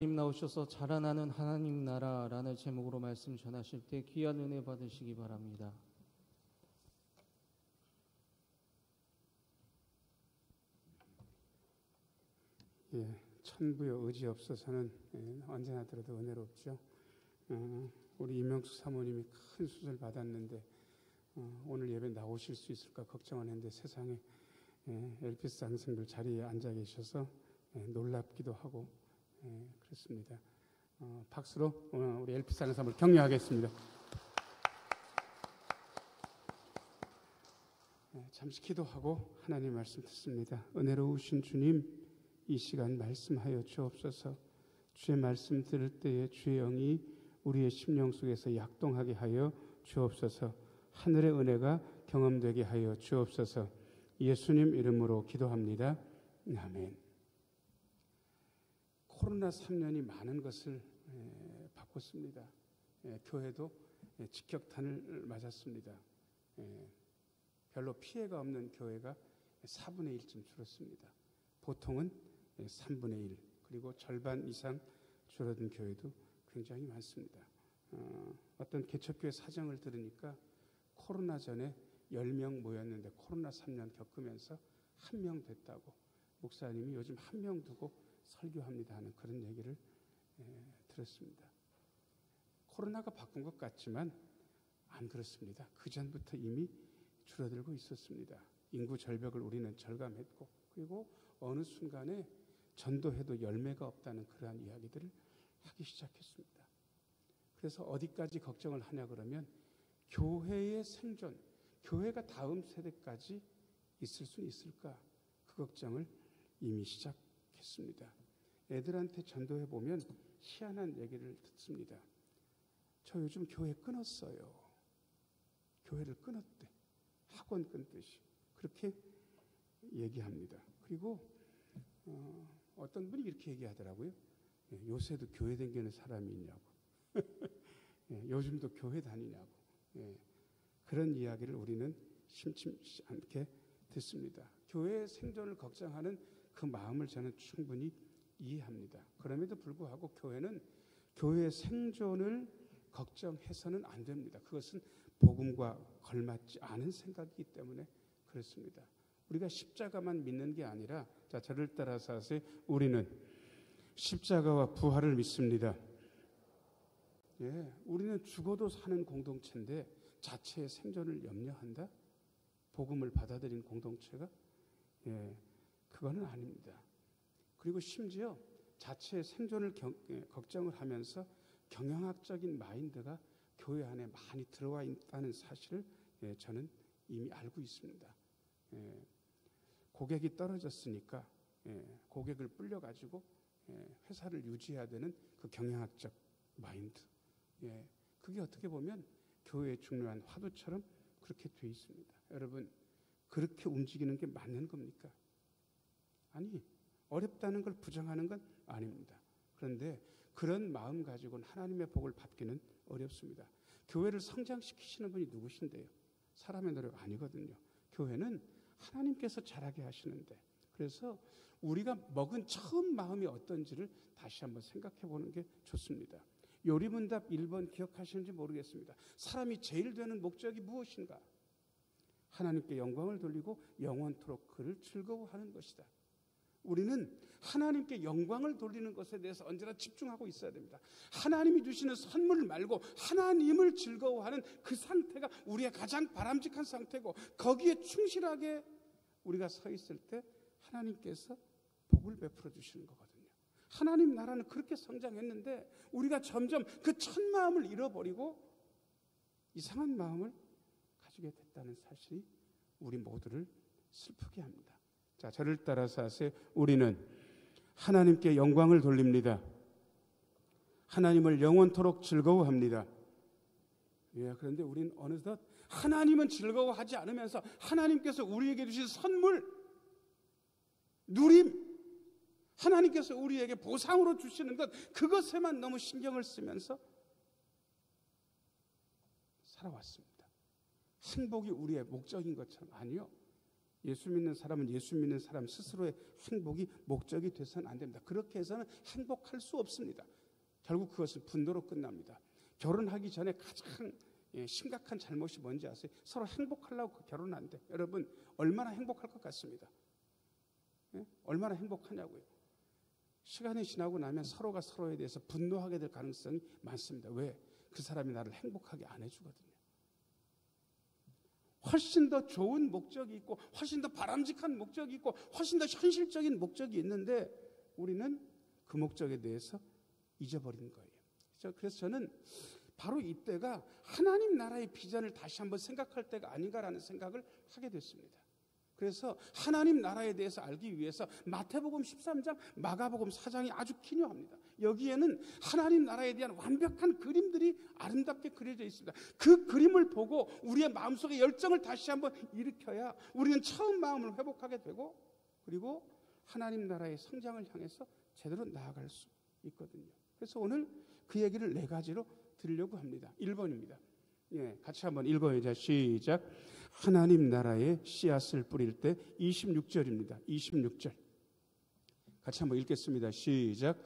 하나님 나오셔서 자라나는 하나님 나라라는 제목으로 말씀 전하실 때 귀한 은혜 받으시기 바랍니다. 천부여 의지 없어서는 언제나 들어도 은혜롭죠. 우리 이명숙 사모님이 큰 수술 받았는데 오늘 예배 나오실 수 있을까 걱정을 했는데 세상에 엘피스 장성들 자리에 앉아 계셔서 놀랍기도 하고 그렇습니다. 박수로 우리 엘피스 장성을 격려하겠습니다. 잠시 기도하고 하나님 말씀 듣습니다. 은혜로우신 주님, 이 시간 말씀하여 주옵소서. 주의 말씀 들을 때에 주의 영이 우리의 심령 속에서 약동하게 하여 주옵소서. 하늘의 은혜가 경험되게 하여 주옵소서. 예수님 이름으로 기도합니다. 아멘. 코로나 3년이 많은 것을 바꿨습니다. 교회도 직격탄을 맞았습니다. 별로 피해가 없는 교회가 4분의 1쯤 줄었습니다. 보통은 3분의 1 그리고 절반 이상 줄어든 교회도 굉장히 많습니다. 어떤 개척교회 사정을 들으니까 코로나 전에 10명 모였는데 코로나 3년 겪으면서 1명 됐다고 목사님이 요즘 1명 두고 설교합니다 하는 그런 얘기를 들었습니다. 코로나가 바꾼 것 같지만 안 그렇습니다. 그 전부터 이미 줄어들고 있었습니다. 인구 절벽을 우리는 절감했고 그리고 어느 순간에 전도해도 열매가 없다는 그러한 이야기들을 하기 시작했습니다. 그래서 어디까지 걱정을 하냐 그러면 교회의 생존, 교회가 다음 세대까지 있을 수 있을까? 그 걱정을 이미 시작했습니다. 애들한테 전도해보면 희한한 얘기를 듣습니다. 저 요즘 교회 끊었어요. 교회를 끊었대. 학원 끊듯이. 그렇게 얘기합니다. 그리고 어떤 분이 이렇게 얘기하더라고요. 요새도 교회 다니는 사람이 있냐고. 요즘도 교회 다니냐고. 그런 이야기를 우리는 심심치 않게 듣습니다. 교회의 생존을 걱정하는 그 마음을 저는 충분히 이해합니다. 그럼에도 불구하고 교회는 교회의 생존을 걱정해서는 안 됩니다. 그것은 복음과 걸맞지 않은 생각이기 때문에 그렇습니다. 우리가 십자가만 믿는 게 아니라 자, 저를 따라서 하세요. 우리는 십자가와 부활을 믿습니다. 우리는 죽어도 사는 공동체인데 자체의 생존을 염려한다? 복음을 받아들인 공동체가? 그거는 아닙니다. 그리고 심지어 자체의 생존을 걱정을 하면서 경영학적인 마인드가 교회 안에 많이 들어와 있다는 사실을 저는 이미 알고 있습니다. 고객이 떨어졌으니까 고객을 불려가지고 회사를 유지해야 되는 그 경영학적 마인드. 그게 어떻게 보면 교회의 중요한 화두처럼 그렇게 돼 있습니다. 여러분, 그렇게 움직이는 게 맞는 겁니까? 아니, 어렵다는 걸 부정하는 건 아닙니다. 그런데 그런 마음 가지고는 하나님의 복을 받기는 어렵습니다. 교회를 성장시키시는 분이 누구신데요? 사람의 노력 아니거든요. 교회는 하나님께서 자라게 하시는데, 그래서 우리가 먹은 처음 마음이 어떤지를 다시 한번 생각해 보는 게 좋습니다. 요리문답 1번 기억하시는지 모르겠습니다. 사람이 제일 되는 목적이 무엇인가? 하나님께 영광을 돌리고 영원토록 그를 즐거워하는 것이다. 우리는 하나님께 영광을 돌리는 것에 대해서 언제나 집중하고 있어야 됩니다. 하나님이 주시는 선물 말고 하나님을 즐거워하는 그 상태가 우리의 가장 바람직한 상태고, 거기에 충실하게 우리가 서 있을 때 하나님께서 복을 베풀어 주시는 거거든요. 하나님 나라는 그렇게 성장했는데 우리가 점점 그 첫 마음을 잃어버리고 이상한 마음을 가지게 됐다는 사실이 우리 모두를 슬프게 합니다. 자, 저를 따라서 하세요. 우리는 하나님께 영광을 돌립니다. 하나님을 영원토록 즐거워합니다. 그런데 우리는 어느덧 하나님은 즐거워하지 않으면서 하나님께서 우리에게 주신 선물, 누림, 하나님께서 우리에게 보상으로 주시는 것, 그것에만 너무 신경을 쓰면서 살아왔습니다. 행복이 우리의 목적인 것처럼. 아니요. 예수 믿는 사람은 예수 믿는 사람 스스로의 행복이 목적이 돼서는 안 됩니다. 그렇게 해서는 행복할 수 없습니다. 결국 그것은 분노로 끝납니다. 결혼하기 전에 가장 심각한 잘못이 뭔지 아세요? 서로 행복하려고 결혼한대. 여러분 얼마나 행복할 것 같습니다. 얼마나 행복하냐고요. 시간이 지나고 나면 서로가 서로에 대해서 분노하게 될 가능성이 많습니다. 왜? 그 사람이 나를 행복하게 안 해주거든요. 훨씬 더 좋은 목적이 있고 훨씬 더 바람직한 목적이 있고 훨씬 더 현실적인 목적이 있는데 우리는 그 목적에 대해서 잊어버린 거예요. 그래서 저는 바로 이때가 하나님 나라의 비전을 다시 한번 생각할 때가 아닌가라는 생각을 하게 됐습니다. 그래서 하나님 나라에 대해서 알기 위해서 마태복음 13장, 마가복음 4장이 아주 기묘합니다. 여기에는 하나님 나라에 대한 완벽한 그림들이 아름답게 그려져 있습니다. 그 그림을 보고 우리의 마음속에 열정을 다시 한번 일으켜야 우리는 처음 마음을 회복하게 되고 그리고 하나님 나라의 성장을 향해서 제대로 나아갈 수 있거든요. 그래서 오늘 그 얘기를 4가지로 드리려고 합니다. 1번입니다. 같이 한번 읽어야죠. 시작. 하나님 나라에 씨앗을 뿌릴 때 26절입니다. 26절. 같이 한번 읽겠습니다. 시작.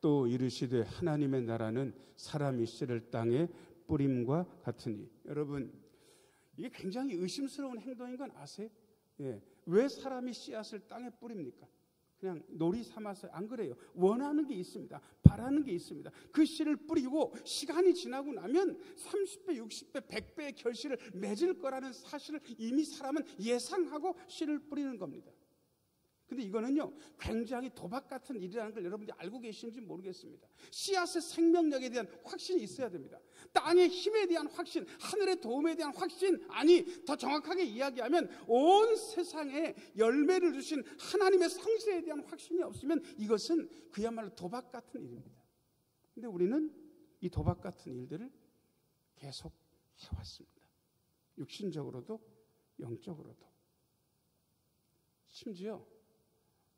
또 이르시되 하나님의 나라는 사람이 씨를 땅에 뿌림과 같으니. 여러분 이게 굉장히 의심스러운 행동인 건 아세요? 왜 사람이 씨앗을 땅에 뿌립니까? 그냥 놀이 삼아서 안 그래요. 원하는 게 있습니다. 바라는 게 있습니다. 그 씨를 뿌리고 시간이 지나고 나면 30배, 60배, 100배의 결실을 맺을 거라는 사실을 이미 사람은 예상하고 씨를 뿌리는 겁니다. 근데 이거는요 굉장히 도박 같은 일이라는 걸 여러분들이 알고 계시는지 모르겠습니다. 씨앗의 생명력에 대한 확신이 있어야 됩니다. 땅의 힘에 대한 확신, 하늘의 도움에 대한 확신, 아니 더 정확하게 이야기하면 온 세상에 열매를 주신 하나님의 성실에 대한 확신이 없으면 이것은 그야말로 도박 같은 일입니다. 근데 우리는 이 도박 같은 일들을 계속 해왔습니다. 육신적으로도 영적으로도. 심지어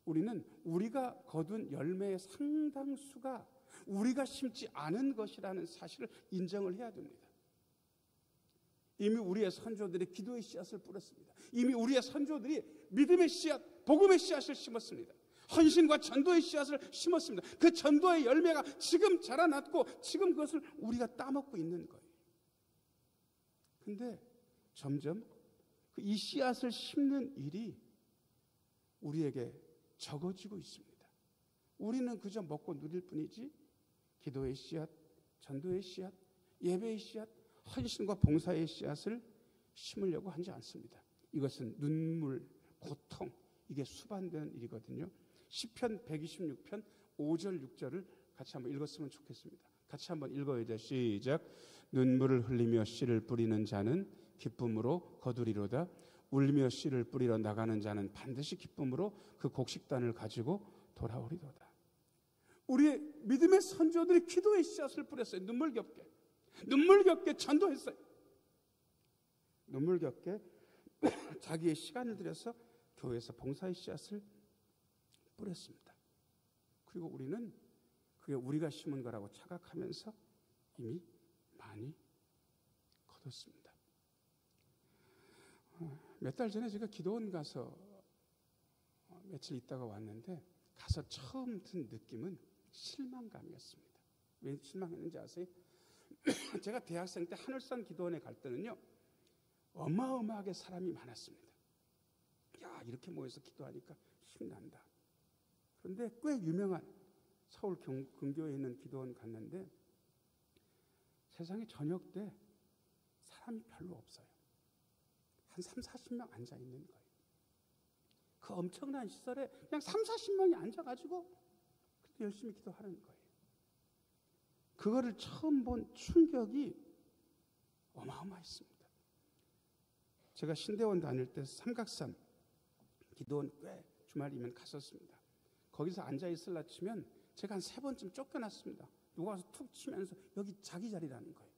우리는 우리가 거둔 열매의 상당수가 우리가 심지 않은 것이라는 사실을 인정을 해야 됩니다. 이미 우리의 선조들이 기도의 씨앗을 뿌렸습니다. 이미 우리의 선조들이 믿음의 씨앗, 복음의 씨앗을 심었습니다. 헌신과 전도의 씨앗을 심었습니다. 그 전도의 열매가 지금 자라났고 지금 그것을 우리가 따먹고 있는 거예요. 근데 점점 이 씨앗을 심는 일이 우리에게 적어지고 있습니다. 우리는 그저 먹고 누릴 뿐이지 기도의 씨앗, 전도의 씨앗, 예배의 씨앗, 헌신과 봉사의 씨앗을 심으려고 하지 않습니다. 이것은 눈물, 고통, 이게 수반되는 일이거든요. 시편 126편 5절 6절을 같이 한번 읽었으면 좋겠습니다. 같이 한번 읽어야죠. 시작. 눈물을 흘리며 씨를 뿌리는 자는 기쁨으로 거두리로다. 울며 씨를 뿌리러 나가는 자는 반드시 기쁨으로 그 곡식단을 가지고 돌아오리로다. 우리의 믿음의 선조들이 기도의 씨앗을 뿌렸어요. 눈물겹게 전도했어요. 눈물겹게 자기의 시간을 들여서 교회에서 봉사의 씨앗을 뿌렸습니다. 그리고 우리는 그게 우리가 심은 거라고 착각하면서 이미 많이 거뒀습니다. 몇 달 전에 제가 기도원 가서 며칠 있다가 왔는데 가서 처음 든 느낌은 실망감이었습니다. 왜 실망했는지 아세요? 제가 대학생 때 하늘산 기도원에 갈 때는요 어마어마하게 사람이 많았습니다. 야, 이렇게 모여서 기도하니까 힘난다. 그런데 꽤 유명한 서울 근교에 있는 기도원 갔는데 세상에 저녁 때 사람이 별로 없어요. 한 3, 40명 앉아 있는 거예요. 그 엄청난 시설에 그냥 3, 40명이 앉아가지고 열심히 기도하는 거예요. 그거를 처음 본 충격이 어마어마했습니다. 제가 신대원 다닐 때 삼각산 기도원 꽤 주말이면 갔었습니다. 거기서 앉아 있으려 치면 제가 한 3번쯤 쫓겨났습니다. 누가 와서 툭 치면서 여기 자기 자리라는 거예요.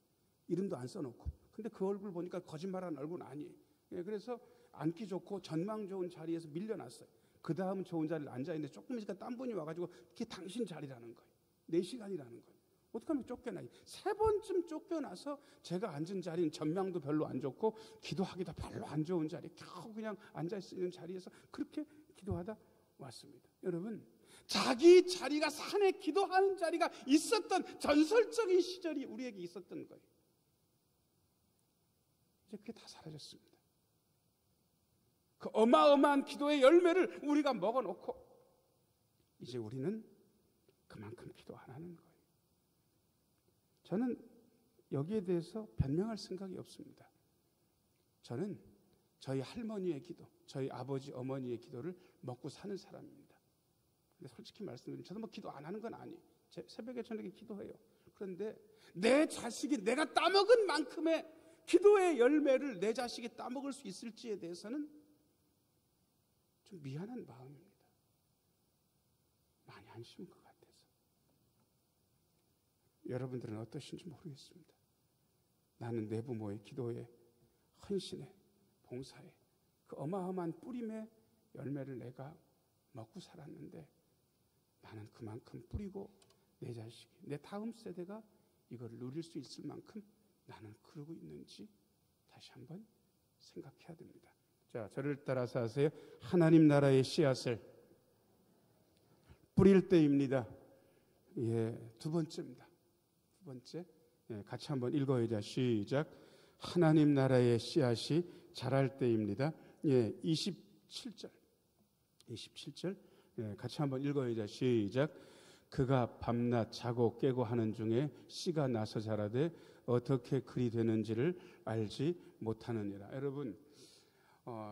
이름도 안 써놓고. 근데 그 얼굴 보니까 거짓말하는 얼굴은 아니에요. 그래서 앉기 좋고 전망 좋은 자리에서 밀려났어요. 그 다음 좋은 자리를 앉아있는데 조금 있으니까 딴 분이 와가지고 그게 당신 자리라는 거예요. 4시간이라는 거예요. 어떻게 하면 쫓겨나요? 3번쯤 쫓겨나서 제가 앉은 자리는 전망도 별로 안 좋고 기도하기도 별로 안 좋은 자리, 겨우 그냥 앉아있는 자리에서 그렇게 기도하다 왔습니다. 여러분, 자기 자리가 산에 기도하는 자리가 있었던 전설적인 시절이 우리에게 있었던 거예요. 이제 그게 다 사라졌습니다. 그 어마어마한 기도의 열매를 우리가 먹어놓고 이제 우리는 그만큼 기도 안 하는 거예요. 저는 여기에 대해서 변명할 생각이 없습니다. 저는 저희 할머니의 기도, 저희 아버지, 어머니의 기도를 먹고 사는 사람입니다. 근데 솔직히 말씀드리면 저도 뭐 기도 안 하는 건 아니에요. 새벽에 저녁에 기도해요. 그런데 내 자식이 내가 따먹은 만큼의 기도의 열매를 내 자식이 따먹을 수 있을지에 대해서는 좀 미안한 마음입니다. 많이 안 심은 것 같아서. 여러분들은 어떠신지 모르겠습니다. 나는 내 부모의 기도에, 헌신에, 봉사에 그 어마어마한 뿌림의 열매를 내가 먹고 살았는데 나는 그만큼 뿌리고 내 자식이, 내 다음 세대가 이걸 누릴 수 있을 만큼 나는 그러고 있는지 다시 한번 생각해야 됩니다. 자, 저를 따라서 하세요. 하나님 나라의 씨앗을 뿌릴 때입니다. 예, 두 번째입니다. 두 번째, 예, 같이 한번 읽어야죠. 시작. 하나님 나라의 씨앗이 자랄 때입니다. 예, 27절. 예, 같이 한번 읽어야죠. 시작. 그가 밤낮 자고 깨고 하는 중에 씨가 나서 자라되 어떻게 그리 되는지를 알지 못하느니라. 여러분,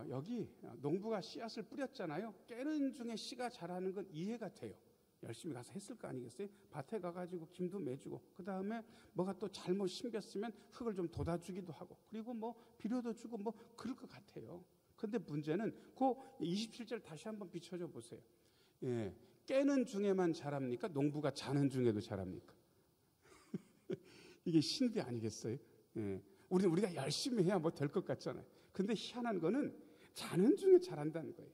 여기 농부가 씨앗을 뿌렸잖아요. 깨는 중에 씨가 자라는 건 이해가 돼요. 열심히 가서 했을 거 아니겠어요? 밭에 가가지고 김도 매주고 그 다음에 뭐가 또 잘못 심겼으면 흙을 좀 돋아주기도 하고 그리고 뭐 비료도 주고 뭐 그럴 것 같아요. 그런데 문제는 그 27절 다시 한번 비춰줘 보세요. 예, 깨는 중에만 자랍니까? 농부가 자는 중에도 자랍니까? 이게 신비 아니겠어요? 예, 우리가 열심히 해야 뭐 될 것 같잖아요. 근데 희한한 거는 자는 중에 자란다는 거예요.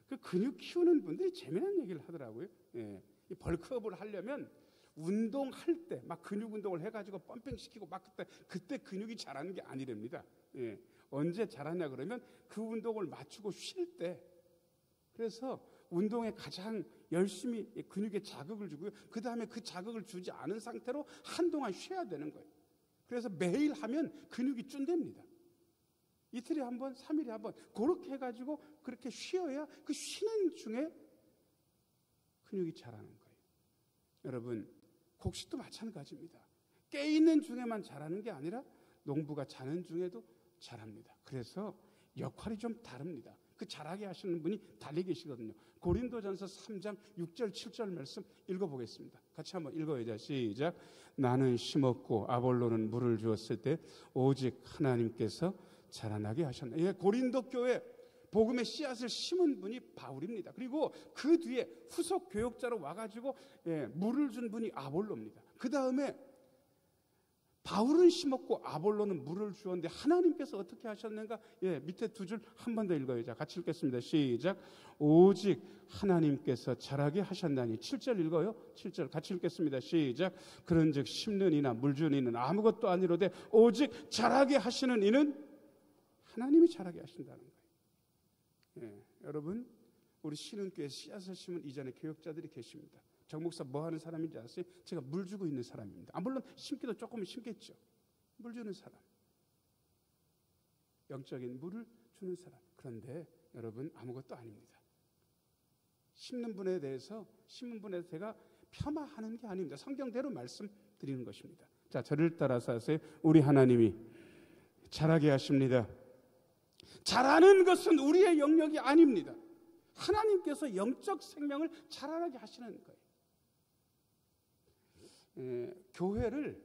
그 근육 키우는 분들이 재미난 얘기를 하더라고요. 예, 이 벌크업을 하려면 운동할 때 막 근육 운동을 해가지고 펌핑 시키고 막 그때 근육이 자라는 게 아니랍니다. 예, 언제 자라냐 그러면 그 운동을 마치고 쉴 때. 그래서 운동에 가장 열심히 근육에 자극을 주고요. 그 다음에 그 자극을 주지 않은 상태로 한동안 쉬어야 되는 거예요. 그래서 매일 하면 근육이 쭌답니다. 이틀에 한 번, 3일에 한 번 그렇게 해가지고 그렇게 쉬어야 그 쉬는 중에 근육이 자라는 거예요. 여러분, 곡식도 마찬가지입니다. 깨있는 중에만 자라는 게 아니라 농부가 자는 중에도 자랍니다. 그래서 역할이 좀 다릅니다. 그 자라게 하시는 분이 달리 계시거든요. 고린도전서 3장 6절 7절 말씀 읽어보겠습니다. 같이 한번 읽어야죠. 시작. 나는 심었고 아볼로는 물을 주었을 때 오직 하나님께서 자라나게 하셨네. 예, 고린도 교회 복음의 씨앗을 심은 분이 바울입니다. 그리고 그 뒤에 후속 교역자로 와가지고 물을 준 분이 아볼로입니다. 그 다음에 바울은 심었고 아볼로는 물을 주었는데 하나님께서 어떻게 하셨는가? 예, 밑에 두 줄 한 번 더 읽어야죠. 같이 읽겠습니다. 시작. 오직 하나님께서 자라게 하셨나니. 7절 읽어요. 7절 같이 읽겠습니다. 시작. 그런즉 심는 이나 물 주는 이는 아무것도 아니로되 오직 자라게 하시는 이는 하나님이 자라게 하신다는 거예요. 예, 여러분, 우리 신흥교회 씨앗을 심은 이전에 교역자들이 계십니다. 정 목사 뭐 하는 사람인지 아세요? 제가 물 주고 있는 사람입니다. 물론 심기도 조금은 심겠죠. 물 주는 사람, 영적인 물을 주는 사람. 그런데 여러분, 아무것도 아닙니다. 심는 분에 대해서 제가 폄하하는 게 아닙니다. 성경대로 말씀드리는 것입니다. 자, 저를 따라서 하세요. 우리 하나님이 자라게 하십니다. 자라는 것은 우리의 영역이 아닙니다. 하나님께서 영적 생명을 자라게 하시는 거예요. 교회를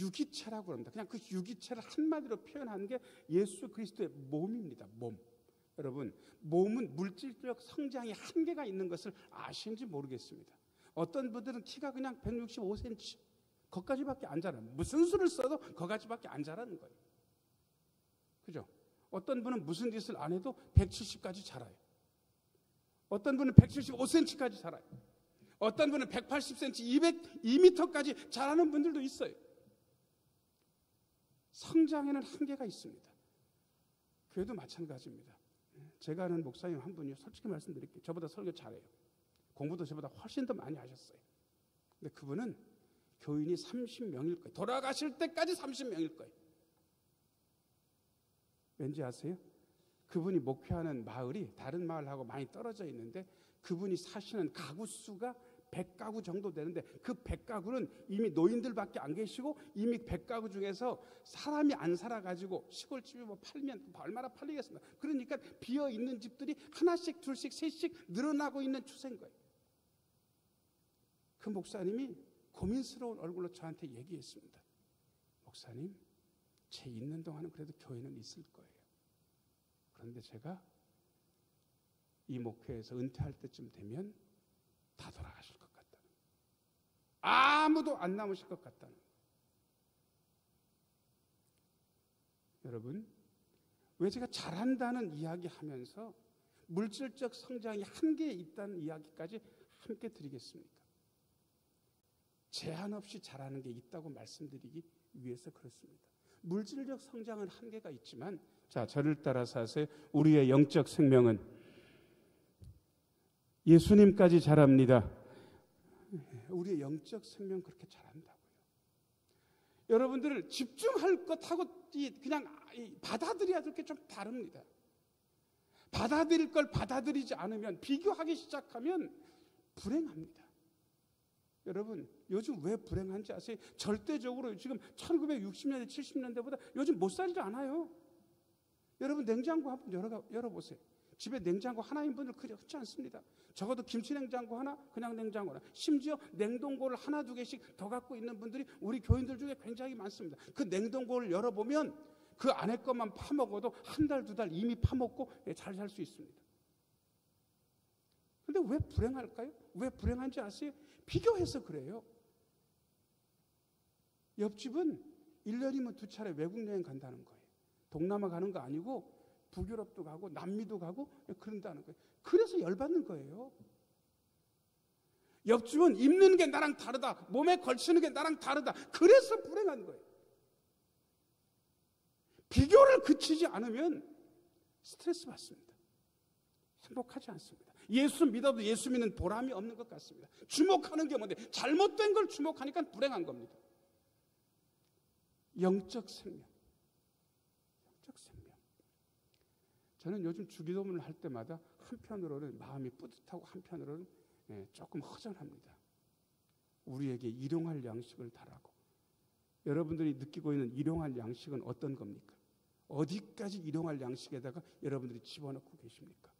유기체라고 합니다. 그냥 그 유기체를 한마디로 표현하는 게 예수 그리스도의 몸입니다. 몸. 여러분, 몸은 물질적 성장이 한계가 있는 것을 아시는지 모르겠습니다. 어떤 분들은 키가 그냥 165cm, 거기까지밖에 안 자라요. 무슨 수를 써도 거기까지밖에 안 자라는 거예요. 그죠? 어떤 분은 무슨 짓을 안 해도 170까지 자라요. 어떤 분은 175cm까지 자라요. 어떤 분은 180cm, 2m까지 자라는 분들도 있어요. 성장에는 한계가 있습니다. 교회도 마찬가지입니다. 제가 아는 목사님 한 분이 솔직히 말씀드릴게요. 저보다 설교 잘해요. 공부도 저보다 훨씬 더 많이 하셨어요. 근데 그분은 교인이 30명일 거예요. 돌아가실 때까지 30명일 거예요. 왠지 아세요? 그분이 목회하는 마을이 다른 마을하고 많이 떨어져 있는데 그분이 사시는 가구 수가 100가구 정도 되는데 그 100가구는 이미 노인들밖에 안 계시고 이미 100가구 중에서 사람이 안 살아가지고 시골집이 뭐 팔면 얼마나 팔리겠습니까? 그러니까 비어있는 집들이 하나씩 둘씩 셋씩 늘어나고 있는 추세인 거예요. 그 목사님이 고민스러운 얼굴로 저한테 얘기했습니다. 목사님, 제 있는 동안은 그래도 교회는 있을 거예요. 그런데 제가 이 목회에서 은퇴할 때쯤 되면 다 돌아가실 것 같다는, 아무도 안 남으실 것 같다는. 여러분, 왜 제가 잘한다는 이야기하면서 물질적 성장이 한계에 있다는 이야기까지 함께 드리겠습니까? 제한 없이 잘하는 게 있다고 말씀드리기 위해서 그렇습니다. 물질적 성장은 한계가 있지만, 자, 저를 따라서 하세요. 우리의 영적 생명은 예수님까지 자랍니다. 우리의 영적 생명 그렇게 자란다고요. 여러분들 집중할 것하고 그냥 받아들여야 될 게 좀 다릅니다. 받아들일 걸 받아들이지 않으면, 비교하기 시작하면 불행합니다. 여러분, 요즘 왜 불행한지 아세요? 절대적으로 지금 1960년대, 70년대보다 요즘 못 살지 않아요. 여러분, 냉장고 한번 열어보세요. 집에 냉장고 하나인 분들 그리 흔치 않습니다. 적어도 김치 냉장고 하나, 그냥 냉장고 하나, 심지어 냉동고를 하나 두 개씩 더 갖고 있는 분들이 우리 교인들 중에 굉장히 많습니다. 그 냉동고를 열어보면 그 안에 것만 파먹어도 한 달, 두 달 이미 파먹고 잘 살 수 있습니다. 그런데 왜 불행할까요? 왜 불행한지 아세요? 비교해서 그래요. 옆집은 1년이면 2차례 외국 여행 간다는 거예요. 동남아 가는 거 아니고 북유럽도 가고 남미도 가고 그런다는 거예요. 그래서 열받는 거예요. 옆집은 입는 게 나랑 다르다, 몸에 걸치는 게 나랑 다르다, 그래서 불행한 거예요. 비교를 그치지 않으면 스트레스 받습니다. 행복하지 않습니다. 예수 믿어도 예수 믿는 보람이 없는 것 같습니다. 주목하는 게 뭔데? 잘못된 걸 주목하니까 불행한 겁니다. 영적 생명. 영적 생명. 저는 요즘 주기도문을 할 때마다 한편으로는 마음이 뿌듯하고 한편으로는 조금 허전합니다. 우리에게 일용할 양식을 달라고. 여러분들이 느끼고 있는 일용할 양식은 어떤 겁니까? 어디까지 일용할 양식에다가 여러분들이 집어넣고 계십니까?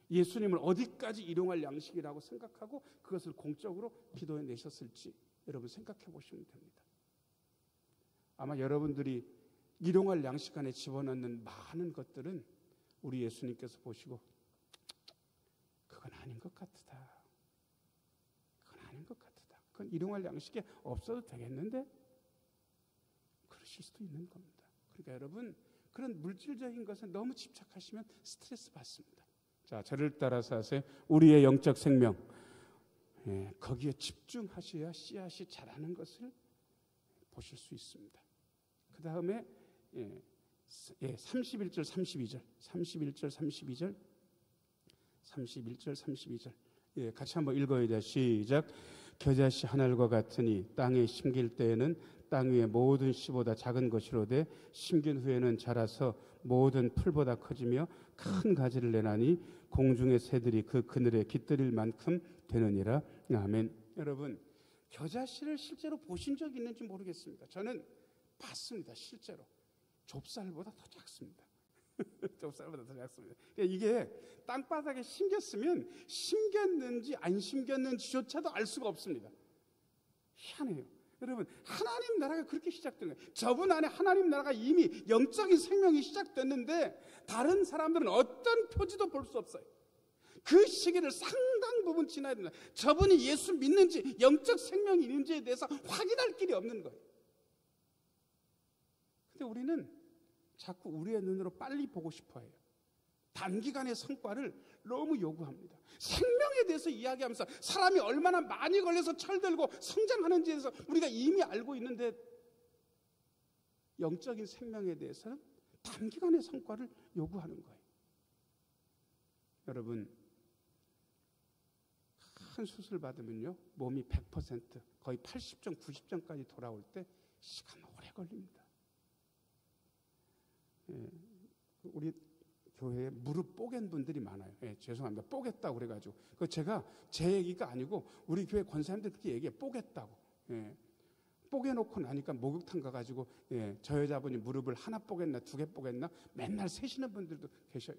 예수님을 어디까지 일용할 양식이라고 생각하고 그것을 공적으로 기도해 내셨을지 여러분 생각해 보시면 됩니다. 아마 여러분들이 일용할 양식 안에 집어넣는 많은 것들은 우리 예수님께서 보시고 그건 아닌 것 같다. 그건 아닌 것 같다. 그건 일용할 양식에 없어도 되겠는데? 그러실 수도 있는 겁니다. 그러니까 여러분, 그런 물질적인 것에 너무 집착하시면 스트레스 받습니다. 자, 저를 따라서 하세요. 우리의 영적 생명, 거기에 집중하셔야 씨앗이 자라는 것을 보실 수 있습니다. 그 다음에 31절, 32절, 31절, 32절, 같이 한번 읽어야 돼요. 시작. 겨자씨 하늘과 같으니 땅에 심길 때에는 땅 위의 모든 씨보다 작은 것이로되 심긴 후에는 자라서 모든 풀보다 커지며 큰 가지를 내나니 공중의 새들이 그 그늘에 깃들일 만큼 되느니라. 아멘. 여러분, 겨자씨를 실제로 보신 적 있는지 모르겠습니다. 저는 봤습니다. 실제로. 좁쌀보다 더 작습니다. 좁쌀보다 더 작습니다. 이게 땅바닥에 심겼으면 심겼는지 안 심겼는지조차도 알 수가 없습니다. 희한해요. 여러분, 하나님 나라가 그렇게 시작된 거예요. 저분 안에 하나님 나라가 이미 영적인 생명이 시작됐는데 다른 사람들은 어떤 표지도 볼 수 없어요. 그 시기를 상당 부분 지나야 됩니다. 저분이 예수 믿는지 영적 생명이 있는지에 대해서 확인할 길이 없는 거예요. 근데 우리는 자꾸 우리의 눈으로 빨리 보고 싶어 해요. 단기간의 성과를 너무 요구합니다. 생명에 대해서 이야기하면서 사람이 얼마나 많이 걸려서 철들고 성장하는지에 대해서 우리가 이미 알고 있는데 영적인 생명에 대해서는 단기간의 성과를 요구하는 거예요. 여러분, 큰 수술 받으면요, 몸이 100% 거의 80점, 90점까지 돌아올 때 시간 오래 걸립니다. 우리 교회에 무릎 뽀갠 분들이 많아요. 죄송합니다. 뽀겠다고 그래가지고. 제가 제 얘기가 아니고 우리 교회 권사님들 그렇게 얘기해. 뽀겠다고. 뽀개놓고 나니까 목욕탕 가가지고 저 여자분이 무릎을 하나 뽀겠나 2개 뽀겠나 맨날 세시는 분들도 계셔요.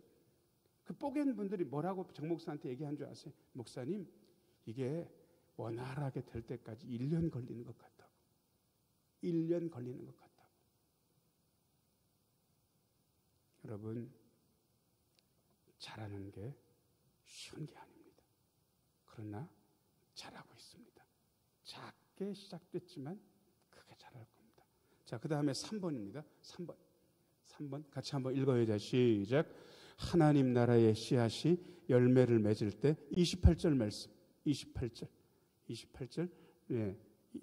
그 뽀갠 분들이 뭐라고 정 목사한테 얘기한 줄 아세요? 목사님, 이게 원활하게 될 때까지 1년 걸리는 것 같다고. 1년 걸리는 것 같다고. 여러분, 잘하는 게 쉬운 게 아닙니다. 그러나 잘하고 있습니다. 작게 시작됐지만 크게 잘할 겁니다. 자, 그 다음에 3번입니다. 3번 같이 한번 읽어요. 자, 시작. 하나님 나라의 씨앗이 열매를 맺을 때 28절 말씀. 28절. 네,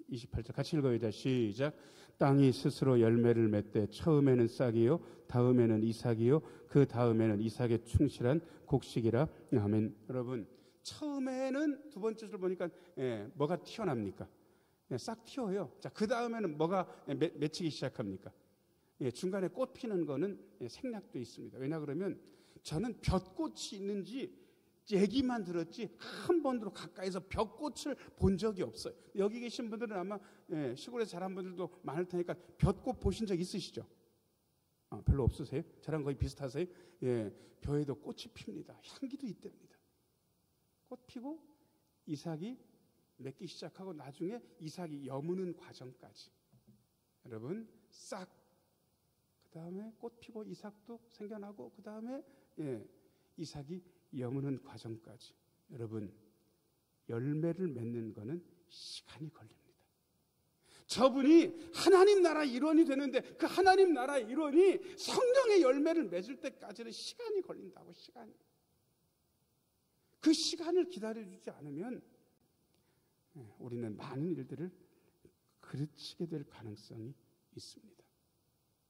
28절 같이 읽어요. 자, 시작. 땅이 스스로 열매를 맺되 처음에는 싹이요 다음에는 이삭이요 그 다음에는 이삭에 충실한 곡식이라. 아멘. 여러분, 처음에는 두 번째 줄 보니까 뭐가 튀어납니까? 싹 튀어요. 자, 그 다음에는 뭐가 맺히기 시작합니까? 중간에 꽃 피는 거는 생략도 있습니다. 왜냐 그러면 저는 볕꽃이 있는지 얘기만 들었지 한 번도 가까이서 볕꽃을 본 적이 없어요. 여기 계신 분들은 아마 시골에서 자란 분들도 많을 테니까 볕꽃 보신 적 있으시죠? 별로 없으세요? 저랑 거의 비슷하세요? 벼에도 꽃이 핍니다. 향기도 있답니다. 꽃 피고 이삭이 맺기 시작하고 나중에 이삭이 여무는 과정까지. 여러분, 싹, 그 다음에 꽃 피고 이삭도 생겨나고 그 다음에 이삭이 여무는 과정까지. 여러분, 열매를 맺는 거는 시간이 걸립니다. 저분이 하나님 나라 일원이 되는데 그 하나님 나라 일원이 성령의 열매를 맺을 때까지는 시간이 걸린다고. 시간이. 그 시간을 기다려주지 않으면 우리는 많은 일들을 그르치게 될 가능성이 있습니다.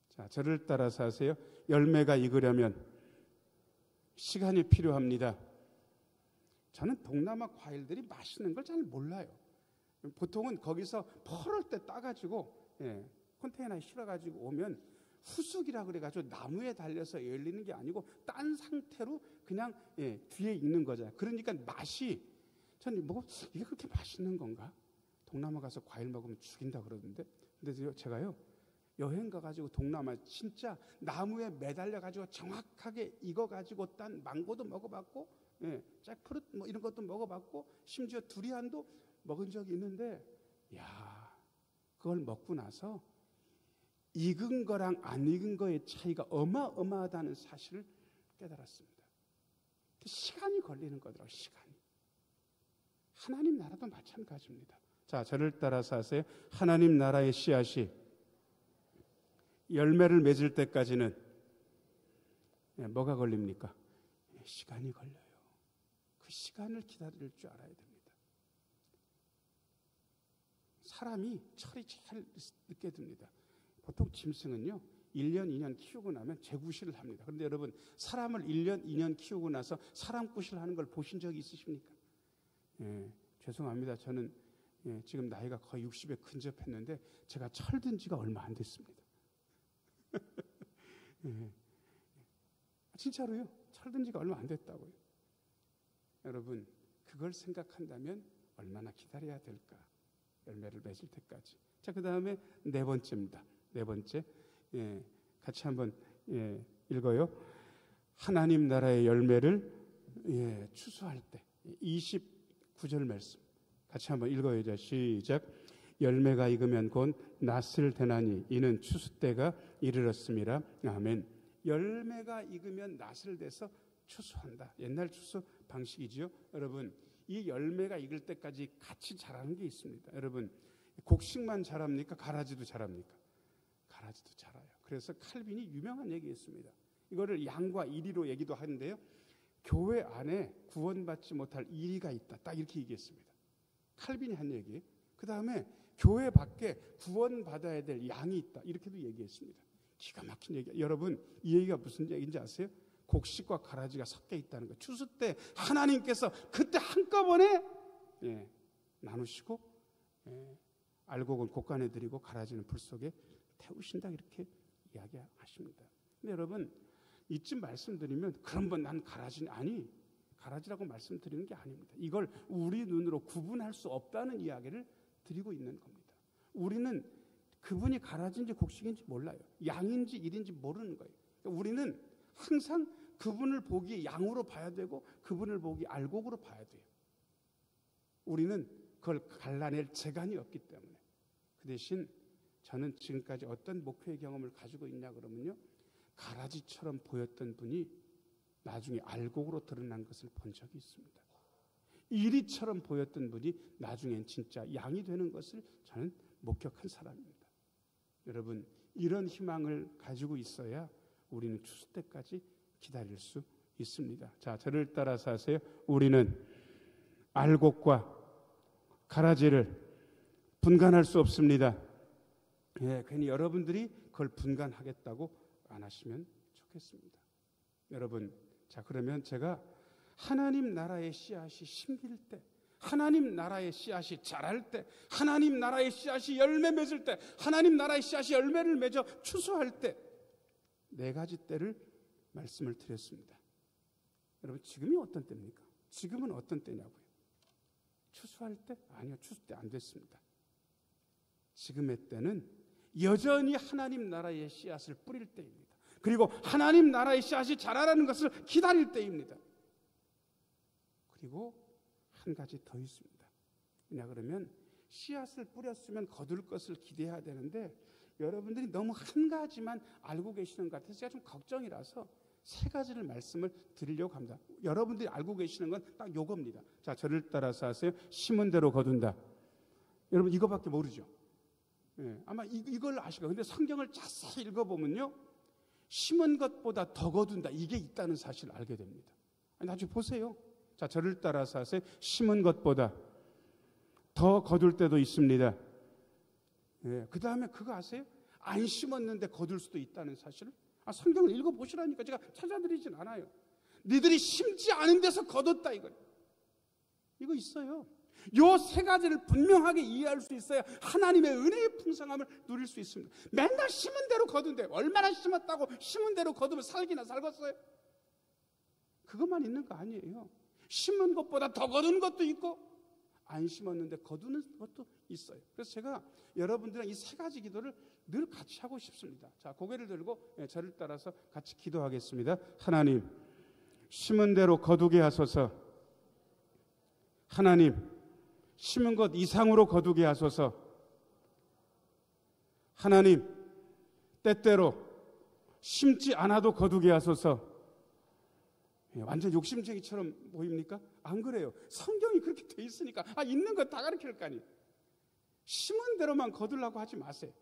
자, 저를 따라서 하세요. 열매가 익으려면 시간이 필요합니다. 저는 동남아 과일들이 맛있는 걸 잘 몰라요. 보통은 거기서 퍼럴 때 따가지고 컨테이너에 실어가지고 오면 후숙이라 그래가지고 나무에 달려서 열리는 게 아니고 딴 상태로 그냥 뒤에 익는 거잖아요. 그러니까 맛이 저는 이게 그렇게 맛있는 건가? 동남아 가서 과일 먹으면 죽인다 그러던데. 근데 제가요 여행 가가지고 동남아 진짜 나무에 매달려가지고 정확하게 익어가지고 딴 망고도 먹어봤고, 잭프루트 뭐 이런 것도 먹어봤고, 심지어 두리안도 먹은 적이 있는데, 야, 그걸 먹고 나서 익은 거랑 안 익은 거의 차이가 어마어마하다는 사실을 깨달았습니다. 시간이 걸리는 거더라고요. 시간이. 하나님 나라도 마찬가지입니다. 자, 저를 따라서 하세요. 하나님 나라의 씨앗이 열매를 맺을 때까지는 뭐가 걸립니까? 시간이 걸려요. 그 시간을 기다릴 줄 알아야 됩니다. 사람이 철이 제일 늦게 듭니다. 보통 짐승은요 1년, 2년 키우고 나면 재구실을 합니다. 그런데 여러분, 사람을 1년, 2년 키우고 나서 사람 구실을 하는 걸 보신 적이 있으십니까? 죄송합니다. 저는 지금 나이가 거의 60에 근접했는데 제가 철든 지가 얼마 안 됐습니다. 진짜로요. 철든 지가 얼마 안 됐다고요. 여러분, 그걸 생각한다면 얼마나 기다려야 될까? 열매를 맺을 때까지. 자, 그 다음에 네 번째입니다. 네 번째, 같이 한번 읽어요. 하나님 나라의 열매를 추수할 때 29절 말씀 같이 한번 읽어요. 자, 시작. 열매가 익으면 곧 낫을 대나니 이는 추수 때가 이르렀음이라. 아멘. 열매가 익으면 낫을 대서 추수한다. 옛날 추수 방식이지요. 여러분, 이 열매가 익을 때까지 같이 자라는 게 있습니다. 여러분, 곡식만 자랍니까? 가라지도 자랍니까? 가라지도 자라요. 그래서 칼빈이 유명한 얘기했습니다. 이거를 양과 이리로 얘기도 하는데요. 교회 안에 구원받지 못할 이리가 있다. 딱 이렇게 얘기했습니다. 칼빈이 한 얘기예요. 그 다음에 교회 밖에 구원받아야 될 양이 있다. 이렇게도 얘기했습니다. 기가 막힌 얘기. 여러분, 이 얘기가 무슨 얘기인지 아세요? 곡식과 가라지가 섞여 있다는 거. 추수 때 하나님께서 그때 한꺼번에 나누시고 알곡은 곡간에 드리고 가라지는 불 속에 태우신다. 이렇게 이야기하십니다. 근데 여러분, 이쯤 말씀드리면 그런 분 난 가라지 아니 가라지라고 말씀드리는 게 아닙니다. 이걸 우리 눈으로 구분할 수 없다는 이야기를 드리고 있는 겁니다. 우리는 그분이 가라지인지 곡식인지 몰라요. 양인지 일인지 모르는 거예요. 그러니까 우리는 항상 그분을 보기 양으로 봐야 되고 그분을 보기 알곡으로 봐야 돼요. 우리는 그걸 갈라낼 재간이 없기 때문에. 그 대신 저는 지금까지 어떤 목회의 경험을 가지고 있냐 그러면요, 가라지처럼 보였던 분이 나중에 알곡으로 드러난 것을 본 적이 있습니다. 이리처럼 보였던 분이 나중엔 진짜 양이 되는 것을 저는 목격한 사람입니다. 여러분, 이런 희망을 가지고 있어야 우리는 추수 때까지 기다릴 수 있습니다. 자, 저를 따라서 하세요. 우리는 알곡과 가라지를 분간할 수 없습니다. 괜히 여러분들이 그걸 분간하겠다고 안 하시면 좋겠습니다. 여러분, 자, 그러면 제가 하나님 나라의 씨앗이 심길 때, 하나님 나라의 씨앗이 자랄 때, 하나님 나라의 씨앗이 열매 맺을 때, 하나님 나라의 씨앗이 열매를 맺어 추수할 때, 4가지 때를 말씀을 드렸습니다. 여러분, 지금이 어떤 때입니까? 지금은 어떤 때냐고요? 추수할 때? 아니요, 추수 때 안 됐습니다. 지금의 때는 여전히 하나님 나라의 씨앗을 뿌릴 때입니다. 그리고 하나님 나라의 씨앗이 자라라는 것을 기다릴 때입니다. 그리고 한 가지 더 있습니다. 왜냐 그러면 씨앗을 뿌렸으면 거둘 것을 기대해야 되는데 여러분들이 너무 한 가지만 알고 계시는 것 같아서 제가 좀 걱정이라서 3가지를 말씀을 드리려고 합니다. 여러분들이 알고 계시는 건 딱 요겁니다. 자, 저를 따라서 하세요. 심은 대로 거둔다. 여러분, 이거밖에 모르죠? 아마 이걸 아실 거예요. 근데 성경을 자세히 읽어보면요, 심은 것보다 더 거둔다, 이게 있다는 사실을 알게 됩니다. 나중에 보세요. 자, 저를 따라서 하세요. 심은 것보다 더 거둘 때도 있습니다. 그 다음에 그거 아세요? 안 심었는데 거둘 수도 있다는 사실을 성경을 읽어보시라니까 제가 찾아드리진 않아요. 니들이 심지 않은 데서 거뒀다, 이거 있어요. 요 3가지를 분명하게 이해할 수 있어야 하나님의 은혜의 풍성함을 누릴 수 있습니다. 맨날 심은 대로 거둔대. 얼마나 심었다고 심은 대로 거두면 살기나 살겠어요? 그것만 있는 거 아니에요. 심은 것보다 더 거둔 것도 있고 안 심었는데 거두는 것도 있어요. 그래서 제가 여러분들이랑 이 3가지 기도를 늘 같이 하고 싶습니다. 자, 고개를 들고 저를 따라서 같이 기도하겠습니다. 하나님, 심은 대로 거두게 하소서. 하나님, 심은 것 이상으로 거두게 하소서. 하나님, 때때로 심지 않아도 거두게 하소서. 완전 욕심쟁이처럼 보입니까? 안 그래요. 성경이 그렇게 돼 있으니까 있는 거 다 가르칠 거 아니에요. 심은 대로만 거두려고 하지 마세요.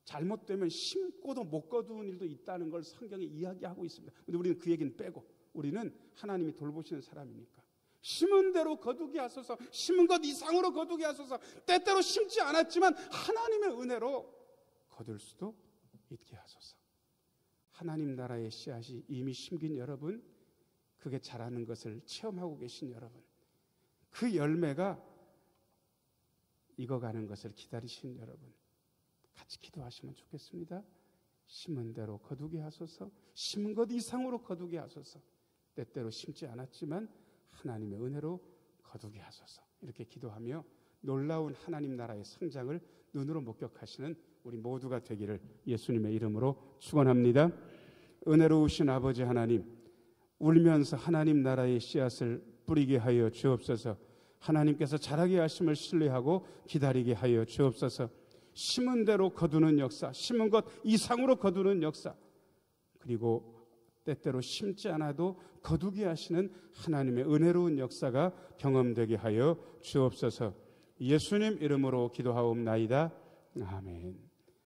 잘못되면 심고도 못 거두는 일도 있다는 걸 성경이 이야기하고 있습니다. 근데 우리는 그 얘기는 빼고 우리는 하나님이 돌보시는 사람이니까 심은 대로 거두게 하소서. 심은 것 이상으로 거두게 하소서. 때때로 심지 않았지만 하나님의 은혜로 거둘 수도 있게 하소서. 하나님 나라의 씨앗이 이미 심긴 여러분, 그게 자라는 것을 체험하고 계신 여러분, 그 열매가 익어가는 것을 기다리신 여러분, 같이 기도하시면 좋겠습니다. 심은 대로 거두게 하소서. 심은 것 이상으로 거두게 하소서. 때때로 심지 않았지만 하나님의 은혜로 거두게 하소서. 이렇게 기도하며 놀라운 하나님 나라의 성장을 눈으로 목격하시는 우리 모두가 되기를 예수님의 이름으로 축원합니다. 은혜로우신 아버지 하나님, 울면서 하나님 나라의 씨앗을 뿌리게 하여 주옵소서. 하나님께서 자라게 하심을 신뢰하고 기다리게 하여 주옵소서. 심은 대로 거두는 역사, 심은 것 이상으로 거두는 역사, 그리고 때때로 심지 않아도 거두게 하시는 하나님의 은혜로운 역사가 경험되게 하여 주옵소서. 예수님 이름으로 기도하옵나이다. 아멘.